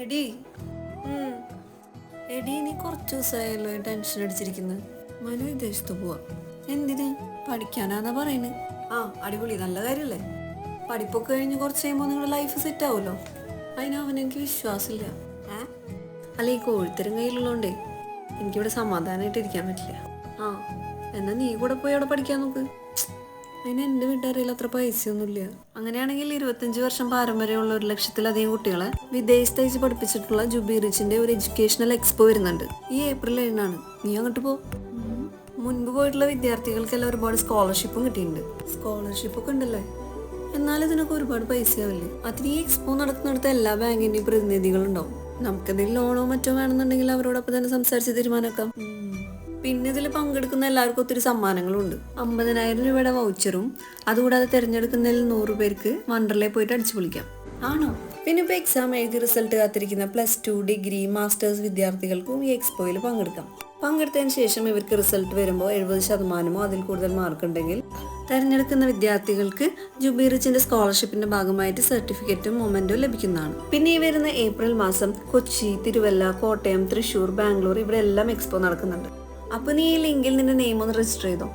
എടി എടി നീ കുറച്ച് ദിവസമായല്ലോ ടെൻഷൻ അടിച്ചിരിക്കുന്നത്. മനു വിദേശത്ത് പോവാ. എന്തിന്? പഠിക്കാനാന്നാ പറയുന്നത്. ആ അടിപൊളി, നല്ല കാര്യല്ലേ. പഠിപ്പൊക്കെ കഴിഞ്ഞ് കുറച്ച് കഴിയുമ്പോൾ നിങ്ങളുടെ ലൈഫ് സെറ്റ് ആവുമല്ലോ. അതിനവനെനിക്ക് വിശ്വാസമില്ല. അല്ല, ഈ കോഴിത്തരം കയ്യിലുള്ളതുകൊണ്ടേ എനിക്കിവിടെ സമാധാനമായിട്ട് ഇരിക്കാൻ പറ്റില്ല. ആ എന്നാ നീ കൂടെ പോയി അവിടെ പഠിക്കാൻ നോക്ക്. അതിന് എൻ്റെ വീട്ടുകാരിൽ അത്ര പൈസയൊന്നുമില്ല. അങ്ങനെയാണെങ്കിൽ 25 വർഷം പാരമ്പര്യമുള്ള 1,00,000-ലധികം കുട്ടികളെ വിദേശത്ത് അയച്ച് പഠിപ്പിച്ചിട്ടുള്ള ജുബി റിച്ചിന്റെ ഒരു എഡ്യൂക്കേഷണൽ എക്സ്പോ വരുന്നുണ്ട് ഈ ഏപ്രിൽ 7-നാണ്. നീ അങ്ങോട്ട് പോ. മുൻപ് പോയിട്ടുള്ള വിദ്യാർത്ഥികൾക്കെല്ലാം ഒരുപാട് സ്കോളർഷിപ്പും കിട്ടിയിട്ടുണ്ട്. സ്കോളർഷിപ്പൊക്കെ ഉണ്ടല്ലേ, എന്നാലും ഇതിനൊക്കെ ഒരുപാട് പൈസയാവില്ലേ? അതിന് ഈ എക്സ്പോ നടക്കുന്നിടത്ത് എല്ലാ ബാങ്കിന്റെയും പ്രതിനിധികളുണ്ടാവും. നമുക്കെന്തെങ്കിലും ലോണോ മറ്റോ വേണമെന്നുണ്ടെങ്കിൽ അവരോടൊപ്പം തന്നെ സംസാരിച്ച് തീരുമാനമാക്കാം. പിന്നെ ഇതിൽ പങ്കെടുക്കുന്ന എല്ലാവർക്കും ഒത്തിരി സമ്മാനങ്ങളും ഉണ്ട്. 50,000 രൂപയുടെ വൗച്ചറും. അതുകൂടാതെ തിരഞ്ഞെടുക്കുന്നതിൽ 100 പേർക്ക് വണ്ടർലയിൽ പോയിട്ട് അടിച്ചു പൊളിക്കാം. ആണോ? പിന്നെ ഇപ്പോൾ എക്സാം എഴുതി റിസൾട്ട് കാത്തിരിക്കുന്ന +2, ഡിഗ്രി, മാസ്റ്റേഴ്സ് വിദ്യാർത്ഥികൾക്കും ഈ എക്സ്പോയിൽ പങ്കെടുക്കാം. പങ്കെടുത്തതിന് ശേഷം ഇവർക്ക് റിസൾട്ട് വരുമ്പോൾ 70% അതിൽ കൂടുതൽ മാർക്ക് ഉണ്ടെങ്കിൽ തെരഞ്ഞെടുക്കുന്ന വിദ്യാർത്ഥികൾക്ക് ജുബി റിച്ചിന്റെ സ്കോളർഷിപ്പിന്റെ ഭാഗമായിട്ട് സർട്ടിഫിക്കറ്റും മൊമെന്റും ലഭിക്കുന്നതാണ്. പിന്നെ ഈ വരുന്ന ഏപ്രിൽ മാസം കൊച്ചി, തിരുവല്ല, കോട്ടയം, തൃശ്ശൂർ, ബാംഗ്ലൂർ ഇവിടെ എല്ലാം എക്സ്പോ നടക്കുന്നുണ്ട്. അപ്പൊ നീ ഈ ലിങ്കിൽ നിന്റെ നെയിം ഒന്ന് രജിസ്റ്റർ ചെയ്തോ.